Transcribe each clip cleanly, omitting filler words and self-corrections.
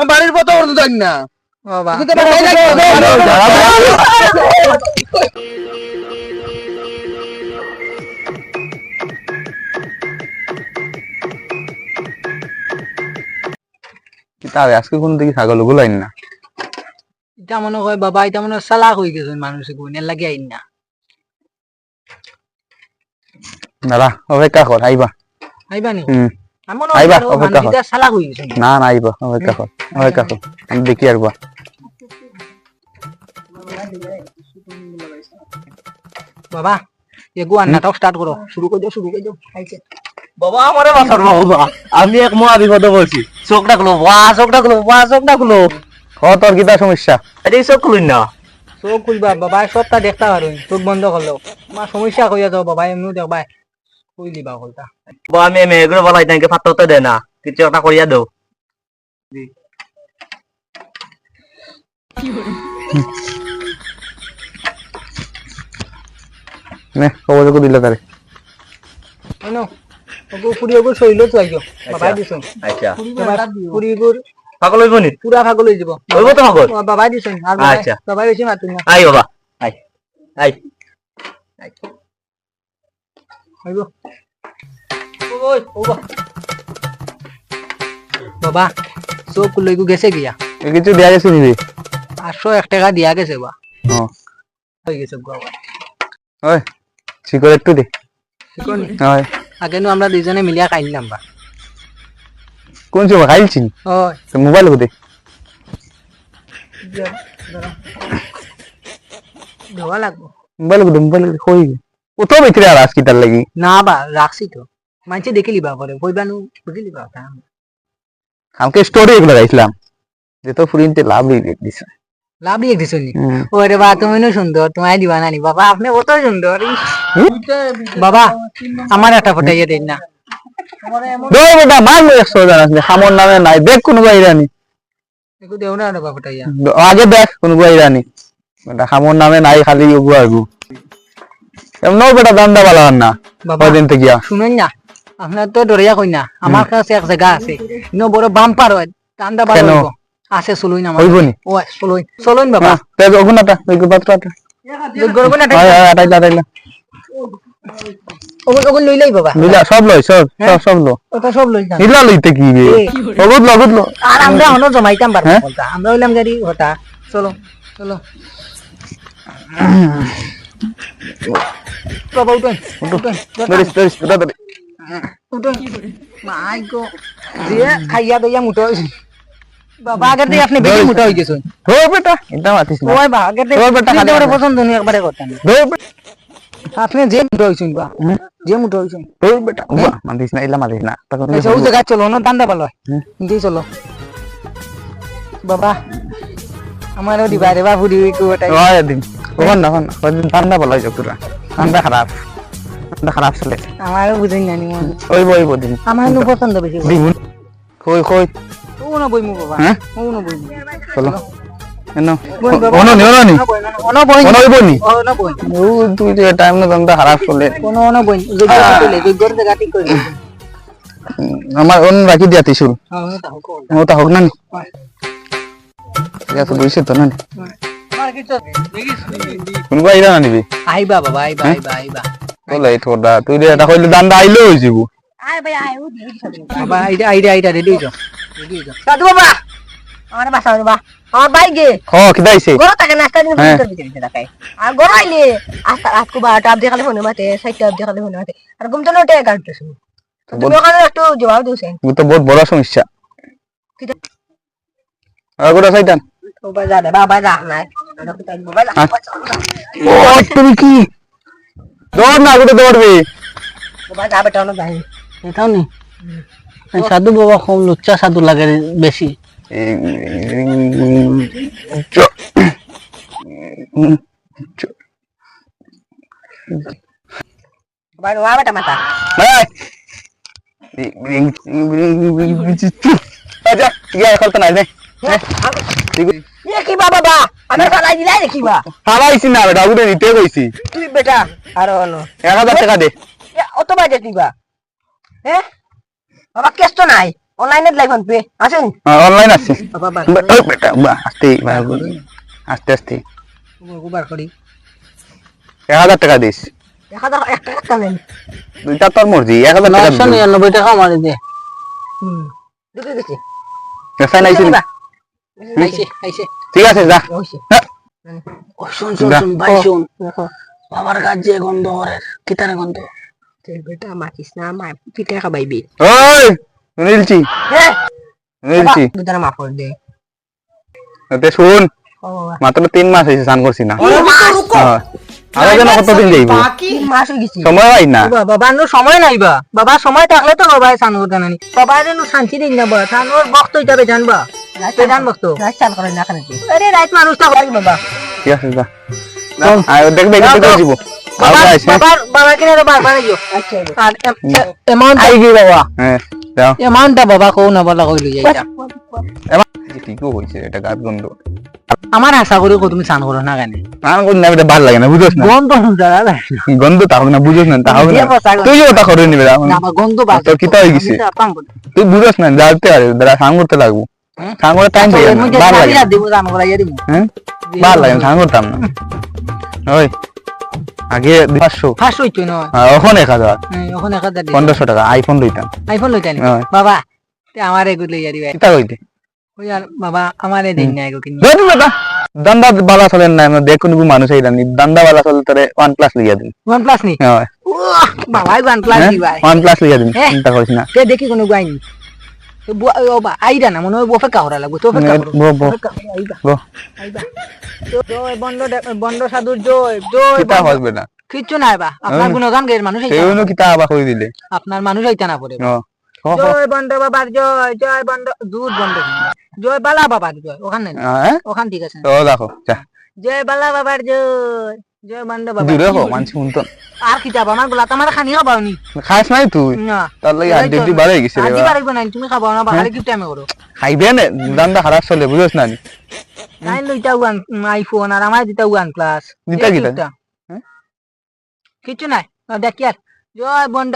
আমার বাড়ির পথ করতে যাই না বাবা কিতাবে আজকে কোন দিকে ছাগল গুলাইন না এটা মনে হয় বাবা এটা মনে হয় চালাক হয়ে গেছে মানুষে গুণের লাগে আইন না দাঁড়া অপেক্ষা কর আইবা আইবা নি এমন আইবা অপেক্ষা কর মানুষটা চালাক হয়ে গেছে না না আইবা অপেক্ষা কর আমি দেখি আসবা বাবা এগো নাটক স্টার্ট করো শুরু করে দাও আইছে বাবা আমারে বাঁচাও বাবা আমি এক মহা বিপদে বলছি চোখটা খুলো চোখটা খুলো ও তোর কিতা সমস্যা আরে চোখ খুলুন না চোখ খুলবা বাবা সবটা দেখতে পারো চোখ বন্ধ করলো তোমার সমস্যা কইয়া যাও বাবা এমনি দেখবা কই দিবা কলটা বাবা আমি মেয়েগুলো বলাই তাকে ফাটতে দে না কিছু একটা করিয়া দাও নে কবজ কো দিলা তারে আনো ওগো পুরিগো সইল তো আইও বাবা দিছন আচ্ছা পুরিগো পাগল হইব নি পুরা পাগল হয়ে যাব হইব তো পাগল বাবা দিছন আর আচ্ছা বাবা বেশি মাতুন না আই বাবা আই আই হইব ওই ওবা বাবা চোখ লইগো গেছে গিয়া কিছু দেয়া গেছে নিবি 801 টাকা দিয়া গেছে বা ও হই গেছে বাবা ওই শিকড় একটু দে শিকড় নি ওই আগে নো আমরা দুইজনে মিলিয়া খাইলাম বা কোন সময় খাইছিস ওই তো মোবাইল কো দে ধোয়া লাগবো মোবাইল কই ও তো ভিতরে আর আজকে তার লাগি না বা রাখছি তো মানছে দেখিলি বা পরে কইবানু বুঝলি বা আমাকে স্টোরি এগুলো গাইছিলাম যে তো ফুরিনতে লাভ দিছ লাভ দিয়ে দিছ নি ওরে বা তুমি নো সুন্দর তোমায় দিবা নানি বাবা আপনি কত সুন্দর বাবা আমার একটা ফটাইয়া দেন না দই বেটা মার লো 100 জানাস নি হামর নামে নাই দেখ কোন বাইরানি একটু দেও না বাবা ফটাইয়া আগে দেখ কোন বাইরানি বেটা হামর নামে নাই খালি ওগু আগু এমনও বেটা দান্দা বালা না বাবা দিন থেকে গিয়া শুনেন না আপনার তো ডরিয়া কই না আমার কাছে এক জায়গা আছে ইনো বড় বাম্পার হয় দান্দা বালা আছে চলুই না হইব নি ওই চলুন বাবা তে ওগুনাটা ওই পাত্রটা গরগো না আয় আটাইলা ওগুন লইলাই বাবা মিলা সব লই সব লো ওটা সব লই যান নিলা লইতে কি রে ওগুদ লো আর আমরা হনো জমাইতাম পারবো বলতা আমরা হইলাম গাড়ি হতা চলো বাবা উঠেন দরিস উঠেন মাই গো যে খাইয়া দইয়া মুটো বাবা আগে দিয়ে আপনি বেশি মুটো হই গেছেন ও বেটা এটা মাতিস না ওই বা আগে দিয়ে ওই বেটা খালি আমার পছন্দ নি একবারে করতেন আপনি যে মুটো হইছেন বা যে মুটো হইছেন ও বেটা মাতিস না ইলা মাতিস না তখন আচ্ছা ওই জায়গা চলো না দান্দা ভালো দিয়ে চলো বাবা আমারও দিবা রে বাবু দিবি কো ওটাই ওই দিন ওখান না ওই দিন ঠান্ডা ভালো হইছে পুরা ঠান্ডা খারাপ চলে আমারও বুঝেন জানি ওই দিন আমার নো পছন্দ বেশি দিন কই ও না বইমু বাবা হ্যাঁ ও না বইমু চলো এনো বই বাবা ওনো নি ওনো বই ওনো বইনি ওনো বই ও তুই যে টাইম না ঠান্ডা খারাপ চলে ওনো বই যোগ্যর জায়গা ঠিক করে আমার অন রাখি দিয়া ত্রিশুল হ্যাঁ তা হোক ওটা হোক না নি ঠিক আছে বুঝছি তো না আমার কিছু কোন বাইরা না নিবি আইবা বাবা আইবা বলে তোরা তুই রে এটা কইলে দান্দা আইলো হই যাবো আই ভাই আই ও বাবা আইডা রেডি হইছো সাধু বাবা আমার বাসা বাবা আমার বাইকে কিদাইছে গরো থাকে নাস্তা দিন ভিতর ভিতরে রাখাই আর গরো আইলে আস্তা রাতকু 12টা অবধি খালি ফোনে মাতে 6টা অবধি খালি ফোনে মাতে আর ঘুম তো নটে কাটতেছ তুমি ওখানে একটু জবাব দিছেন ও তো বহুত বড় সমস্যা আর গোটা শয়তান বাবা যা নাই ও তুমি কি দৌড় না গোটা দৌড়বে বাবা যা বেটা না যাই এটাও নি সাধু বাবা কম লুচ্চা সাধু লাগে বেশি বাবা ওয়া বেটা মাতা আচ্ছা ইয়া খেলতে নাই রে কি বাবা বা আমার ফালাই দিলাই দেখিবা ফালাইছি না বেটা গুড়ে নিতে কইছি তুই বেটা আর হলো 1000 টাকা দে অত বাজে দিবা হ্যাঁ বাবা কেস তো নাই অনলাইনে লাই ফোন পে আসেন অনলাইন আছে বাবা বার ওই বেটা আস্তে আস্তে আস্তে বার করি 1000 টাকা দিস 1000 টাকা কামেন দুইটা তোর মর্জি 1000 টাকা 999 টাকা মারি দে ঢুকে গেছি এসা নাইছি আইছে ঠিক আছে যা হইছে হ্যাঁ। শুন ভাই শুন বাবার কাজ যে গন্ধ করে কিতার গন্ধ বেটা মাতিস না মা পিঠা খাবাইবি ওই নীলচি হ্যাঁ নীলচি দুটার মাফ করে দে তে শুন ও বাবা মাত্র 3 মাস হইছে স্নান করছি না রুকো হ্যাঁ। আরো যেন কতদিন যাইব তিন মাস হয়ে গেছে সময় হয় না বাবা নো সময় নাই বাবা সময় থাকলে তো বাবা সান করতে নানি বাবা যেন শান্তি দিন না বাবা সানোর বক্ত হইতাবে জানবা বেজান বক্ত রাত চাল করে না খানে আরে রাইত মানুষ তো হয় বাবা ঠিক আছে যা আর দেখবে কি করে দিব বাবা আবার আইছে বাবা কিনে বারবার আইও আচ্ছা আর অ্যামাউন্ট আই গই বাবা হ্যাঁ দাও অ্যামাউন্টটা বাবা কও না বলা কইলো যাইতা ঠিকও হইছে এটা গাত গন্ধ আমার আশা করি তুমি সান করো না কেন স্নান করি না এটা ভালো লাগে না বুঝছ না গন্ধ শুনছাড়া গন্ধ তাহলে না বুঝছ না তাহলে দিয়ে বসা গো। তুই ওটা করে নিবে না আমার গন্ধ বাজে তোর কিতা হয়ে গেছে তুই বুঝছ না যাতে আরে দাঁড়া স্নান করতে লাগবো স্নান করে টাইম পাই না ভালো লাগে দিব সান করাইয়া দিব হ্যাঁ ভালো লাগে স্নান করতাম না ওই আগে 500 ফার্স্ট হইতো না এখন 1000 এখন 1000 1500 টাকা আইফোন লইতাম আইফোন লইতানি হ্যাঁ। বাবা তে আমারে এগু লইয়া দিবা কিতা কইতে ওই আর বাবা আমারে দেই না এগু কিনি ধর বেটা দান্দা বালা চলেন না আমরা দেখুন মানুষ আইলানি দান্দা বালা চলে তারে OnePlus লইয়া দিন OnePlus নি হ্যাঁ বাবা OnePlus দিবা OnePlus লইয়া দিন হ্যাঁ। চিন্তা করিস না তে দেখি কোনো গাইনি ও বা আইরা না মনে হয় বফে কাহরা লাগবে তো ফেকা বো বো আইবা বো আইবা জয় বন্ড সাধুর জয় জয় কিতা হসবে না কিচ্ছু নাই বা আপনার গুণগান গের মানুষ হইতা সেইনো কিতা আবা কই দিলে আপনার মানুষ হইতা না পড়ে ও জয় বন্ড বাবার জয় জয় বন্ড দুধ বন্ড জয় বালা বাবার জয় ওখানে না হ্যাঁ ওখান ঠিক আছে তো দেখো যা জয় বালা বাবার জয় জয় বন্ড বাবা দূরে হো মানছি শুনতো আর কি যাবা আমার গোলা তোমার খানি হবাও নি খাস নাই তুই না তার লাগি আড্ডি আড্ডি বাড়াই গেছে রে আজি পারিব না তুমি খাবা না বাহারে কি টাইমে করো খাইবে না দান্দা খারাপ চলে বুঝছ না নি নাই লইতা ওয়ান আইফোন আর আমার দিতা OnePlus দিতা কিতা? হ্যাঁ? কিছু নাই দেখ আর জয় বন্ড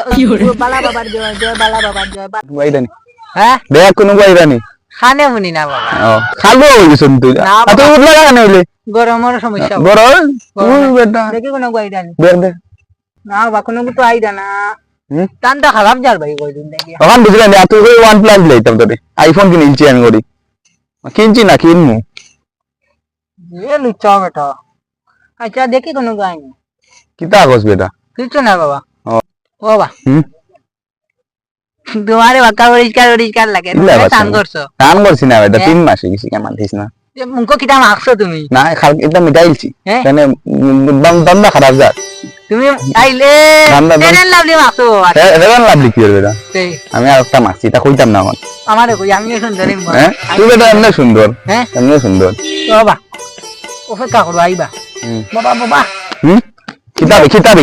বালা বাবার জয় জয় বালা বাবার জয় বাইরানি হ্যাঁ দেখ কোন বাইরানি খানে মুনি না বাবা ও খালবো হই গেছ তুই না আর তুই উঠলা কেন হইলে গরমের সমস্যা বড় তুই বেটা দেখি কোনো গাইডা নেই দেখ দেখ না বা কোনো তো আইডা না হুম? টানটা খারাপ যার ভাই কই দিন দেখি তখন বুঝলেন না তুই OnePlus লইতাম তোরে আইফোন কিনছি আমি করি কিনছি না কিনমু এ লুচ্চা বেটা আচ্ছা দেখি কোনো গাইনি কিতা আগস বেটা কিছু না বাবা ও। ও বাবা হুম তোমারে বাকা পরিষ্কার লাগে ইল্লা তুমি বাচ্চা। টান করছো টান করছি না বেটা হ্যাঁ। 3 মাস হয়ে গেছে কেমন দিস না মুখো কিটা মাখছো তুমি না খাল এটা মিটাইলছি হ্যাঁ? মানে দান্দা খারাপ যা তুমি আইলে দান্দা এরেন লাভলি মাখছো রেবান লাভ লিখি বেটা সেই আমি আর একটা মারছি তা কইতাম না এখন আমারে কই আমি সুন্দরী হ্যাঁ তুই বেটা এমনি সুন্দর হ্যাঁ এমনি সুন্দর তো বাবা অপেক্ষা করো আইবা হুম। বাবা বাবা হুম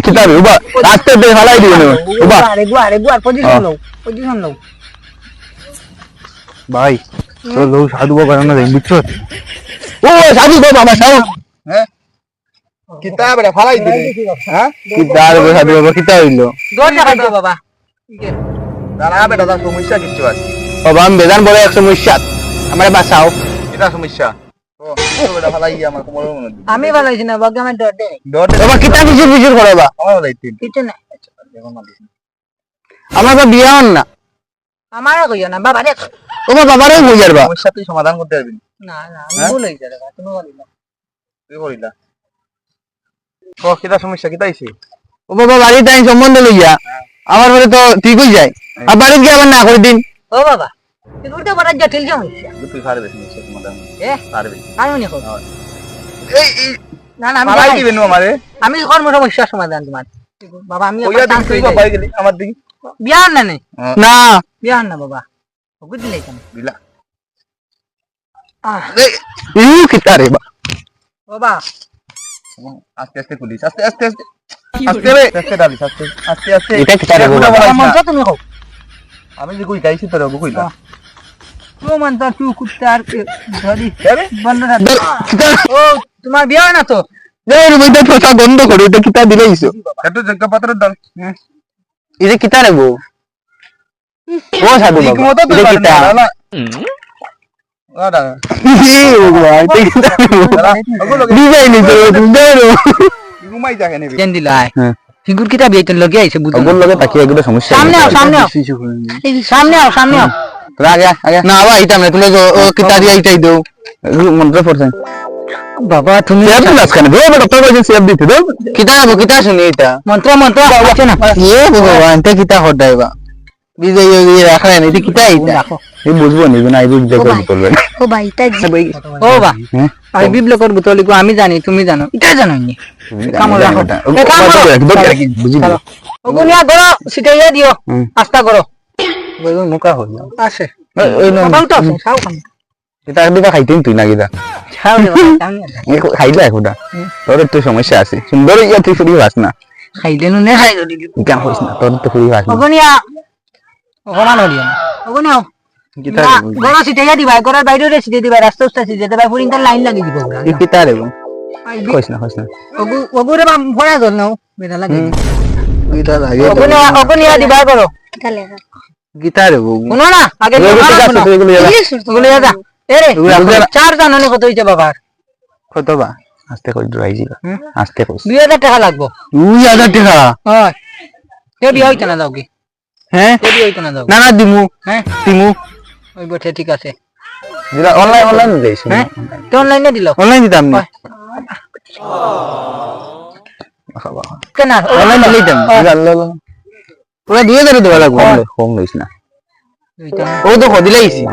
খিতাবে উবা রাস্তে দে হালাই দিও না উবা আরে গুয়ার পজিশন লও ভাই তো লো সাধু বাবা না দেই বুঝছো ও সাধু বাবা আমার সাও হ্যাঁ কিতাব রে ফালাই দিলে হ্যাঁ কিতাব রে সাধু বাবা কিতা হইলো দরজা খাইতো বাবা দাঁড়া বেটা তার সমস্যা কিচ্ছু আছে বাবা আমি বেদান বলে এক সমস্যা আমারে বাঁচাও এটা সমস্যা ও বেটা ফালাই আমার কোমরের মনে আমি ভালো হইছি না বাবা আমার ডর দে বাবা কিতা বিচির করবা আমার লাইতে কিছু না আমার তো বিয়ে হন না আমারে কইও না বাবা দেখ ও বাবারে হই যাবা সমস্যা তুই সমাধান করতে পারবি না না আমি ভুল হইছে রে তুমি বলি না তুই করিলা ও কিতা সমস্যা কিতা আইছে ও বাবা বাড়ি টাইম সম্বন্ধ লইয়া আমার বলে তো ঠিক হই যায় আর বাড়ি গিয়ে আবার না করে দিন ও বাবা তুই উল্টা বড় জটিল সমস্যা তুই পারবে সমস্যা সমাধান এ পারবে আমি মনে করি এই না না আমি ফালাই জানি। দিবেন আমারে আমি কর্ম সমস্যার সমাধান তোমার বাবা আমি কইয়া দিন তুই বাবা গেলি আমার দিকে বিয়া হন না নে না বিয়া হন না বাবা ওগুদ দিলাই কেন দিলা আহ এই কিতা রে বাবা আস্তে আস্তে পুলিশ আস্তে আস্তে আস্তে আস্তে রে আস্তে ডালিস আস্তে আস্তে আস্তে এটা কিতা রে মন্ত্র তুমি হোক আমি যে কই গাইছি তোর ওগো কইলা তো মন্ত্র তুই কুত্তার ধরি আরে বন্ধ না কিতা ও তোমার বিয়া হয় না তো এই রে বইটা তো বন্ধ করে এটা কিতা দিলাইছো একটু জঙ্কা পাত্র দাও এই যে কিতা রে গো ও সাধু ঠিক বাবা মতো তো এটা কিতা না ওটা ও বাবা এটা কিতা ডিজাইন তো তুমি দেখো ঘুমাই যাকে নেবে কেন দিলাই হ্যাঁ ফিগুর কিটা বেতন লগে আইছে বুঝো ওগুলো লগে তাকিয়ে এগুলো সমস্যা সামনে আও সামনে আও সামনে আও সামনে আও তোরা আগে আগে না ভাই এটা না তুমি ও কিটা দিয়া এটাই দাও মন্ত্র পড়ছেন বাবা তুমি সেভ দিলাস কেন দে বেটা তোর কাছে সেভ দিতে দাও কিটা আবো কিটা শুনি এটা মন্ত্র মন্ত্র আছে না এ ভগবান তে কিটা হটাইবা বিজয় ইয়ে রাখা নাই এটা কিটা এটা এই বুঝবো নিবে না এই বুঝতে করে করবে ও ভাই তা ও বা হ্যাঁ আমি বিপ্লবকর বুতলিকো আমি জানি তুমি জানো এটা জানো নি কামড় রাখো এ কামড় বুঝি চলো ওগুনিয়া গড়ো সিটাইয়া দিও আস্তা করো ওই মুকা হই না আসে ওই না বাবাও তো আছে খাও খাও এটা দিবা খাইতেন তুই না গিদা খাও রে বাবা এই খাইলা এখোটা তোর একটু সমস্যা আছে সুন্দর ইয়া তুই ফুরি বাস না খাইলে নুনে খাই যদি কেন হইস না তোর তো ফুরি বাস না ওগুনিয়া অপমান হলিয়া ওগুনিয়া কিতা গড়ো সিটাইয়া দিবা গড়ার বাইরে সিটাই দিবা রাস্তা উস্তা সিটাই দিবা পুরিনকার লাইন লাগি দিব এই কিতা রে কইস না ওগু ওগুরে বা ফড়া জল নাও বেটা লাগে কিতা লাগে ওগুনিয়া দিবা করো কালে কিতা রে শুনো না আগে এগুলো ওগুলো যা এরে চার জাননি কত হইছে বাবার কত বা আস্তে কই ড্রাইজি আস্তে কইস 2000 টাকা লাগবো 2000 টাকা হয় কে বিয়া হইতে না যাও কি হ্যাঁ কে বিয়া হইতে না যাও না না দিমু হ্যাঁ দিমু ওই বটে ঠিক আছে দিলা অনলাইন দেইছ হ্যাঁ তো অনলাইনে দিল অনলাইন দিতাম না কেন অনলাইন দিলেই দাম পুরো 2000 দেওয়া লাগবে কম লইছ না ও তো হদিলাইছি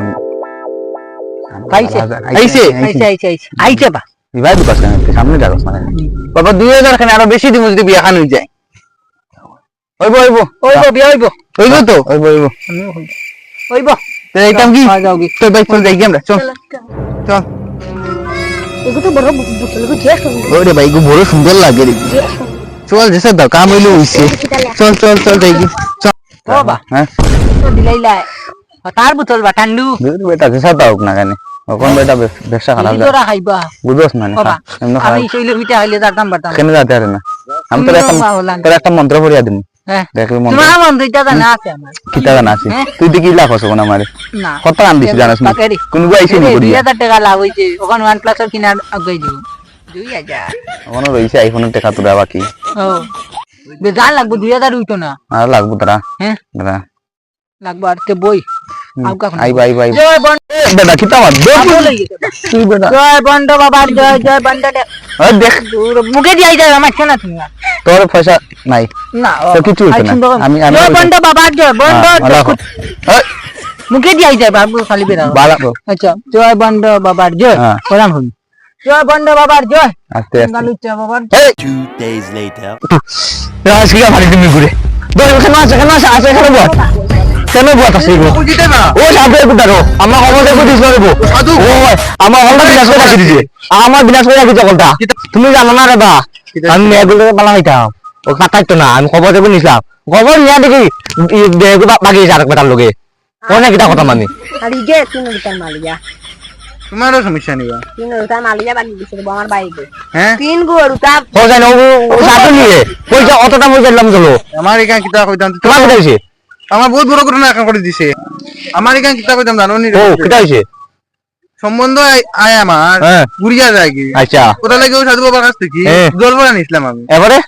আইছে আইছে আইছে বা বিবাহ দুকাস কেন সামনে যাস মানে বাবা 2000 খানে আরো বেশি দিমু যদি বিয়া খান হই যায় ওইবো ওইবো বিয়া হইবো ওইবো তো ওইবো ওইবো এইটাম কি যাও কি তোর বাইক চল যাই আমরা চল চল এগো তো বড় বুতল গো জেস ওরে ভাই গো বড় সুন্দর লাগে রে চল যেসা দাও কাম হইলো হইছে চল চল চল যাই কি চল ও বা হ্যাঁ তো দিলাইলা তার বোতল বা ঠান্ডু দূর বেটা যেসা দাও না কেন কোন বেটা ব্যবসা খারাপ যায় তোরা খাইবা বুঝছস মানে বাবা এমন খারাপ আমি শৈল মিটা হইলে দাঁড়াম বাড়তাম কেন যাতে আরে না আমি তোর একটা মন্ত্র পড়িয়া দিমু হ্যাঁ দেখবি মন্ত্র তোমার মন দুইটা জানা আছে আমার কিতা জানা আছে তুই দেখি লাভ হস না আমারে না কত আন দিছি জানাস না বাকেরি। কোন গো আইছে নি করিয়া 2000 টাকা লাভ হইছে ওখানে OnePlus এর কিনার আগাই দিব 2000 আমার রইছে আইফোনের টাকা তোরা বাকি ও বেজান লাগবো 2000 হইতো না আর লাগবো তোরা হ্যাঁ দাদা লাগবো আর তে বই আউকা আই বাই বাই জয় বন্ড বেটা কিতা বাদ তুই বেটা জয় বন্ড বাবার জয় জয় বন্ড আর দেখ মুখে দিয়ে যায় আমার কেন তুমি তোর পয়সা নাই না তো কিছু হইছে না আমি আমি জয় বন্ড বাবার জয় বন্ড মুখে দিয়ে যায় বাবু খালি বেরা বালা আচ্ছা জয় বন্ড বাবার জয় হ্যাঁ। প্রণাম হই জয় বন্ড বাবার জয় আস্তে আস্তে গালুচা বাবার 2 days later. রাজকিয়া ভারি তুমি ঘুরে দই কেন আছে আছে কেন বল কেন বল আছে গো ও সাধু কুটারো আমার খবর দেখো দিছ রে গো সাধু ও আমার হলটা বিনাশ করে রাখি দিছে আমার বিনাশ করে রাখি সকলটা তুমি জানো না রে বা আমি মেগুলো বালা হইতাম ও কাটাইতো না আমি খবর দেব নিছিলাম খবর নিয়া দেখি দেগো বাকি আরেক বেটার লগে কোনে কিটা কথা মানি আর ইগে তিন রুতার মালিয়া তোমারও সমস্যা নিবা 3 রুতার মালিয়া বানি দিছে আমার বাইকে হ্যাঁ 3 গো রুতা ও জানো ও সাধু নিয়ে পয়সা অতটা মই দিলাম চলো আমার এখানে কিতা কইতাম তোমার কিটা হইছে আমার বহুত বড় ঘটনা এখন করে দিছে আমার এখানে কিতা কইতাম জানো নি ও কিটা হইছে সম্বন্ধ আয় আমার হ্যাঁ গুড়িয়া যায় কি আচ্ছা ওটা লাগে ওই সাধু বাবার কাছ থেকে হ্যাঁ। জল ভরা নিছিলাম আমি এবারে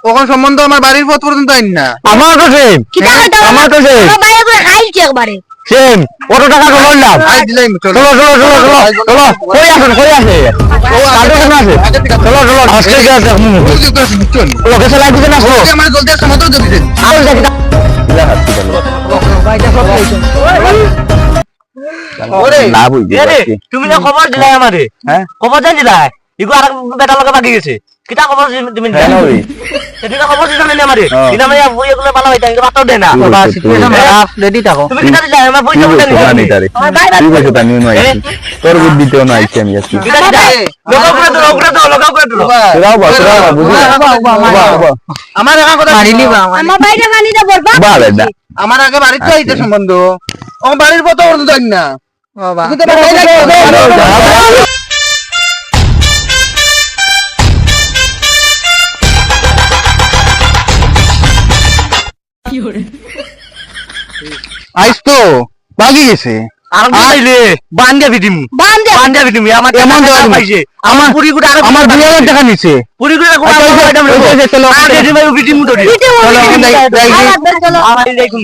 তখন সম্বন্ধ আমার বাড়ির পথ পর্যন্ত আইন না আমার তো সেম কিটা কইতা আমার তো সেম আমার বাইরে করে খাইছে একবারে সেম কত টাকা জমা দিলাম আই দিলাম চলো চলো কই আছে ও সাধু কেন আছে চলো আজকে কি আছে বুঝছেন লোকেশন লাইক দিতে না চলো আমার জলদি আসছে মতো জলদি দেন আর যাই বাইটা সব হইছে ওরে না বুঝি তুমি না খবর দিলাই আমারে হ্যাঁ খবর দেন দিলাই ইগো আর বেটা লগে বাকি গেছে কিটা খবর তুমি হ্যাঁ ওই এটা খবর দিছ না আমারে হ্যাঁ। কিনা মানে বই এগুলো ভালো হইতা কিন্তু বাতাও দেনা কি বাবা বলছো সিচুয়েশন তুমি? খারাপ রেডি থাকো তুমি কিটা দিলাই আমার কি পয়সা বলছো মত জানি নিছি তারে কি বলছো তা নিউ নয় তোর বুদ্ধিতেও না আইছি আমি আজকে কিটা দিলাই লোকা করে তো রাও বা বুঝি আমার একা কথা মারিলি বা আমার বাইরে মানি দে বরবা বা বেদা আমার আগে বাড়িতে আইতে সম্বন্ধ ও বাড়ির পথ পর্যন্ত আইন না বাবা কিন্তু বাড়ি লাগে আইস তো বাগি গেছে আর আইলে বান্দিয়া ভিডিম বান্ধে বান্দিয়া ভিডিম আমার এমন টাকা দেওয়া পাইছে আমার পুরি গুড়া আর আমার 2000 টাকা নিছে পুরি গুড়া কোন আচ্ছা, ম্যাডাম ওই যে, চলো। আগে দিবে ভিডিম তো চলো, যাই, যাই, যাই। চলো আমার দেখুন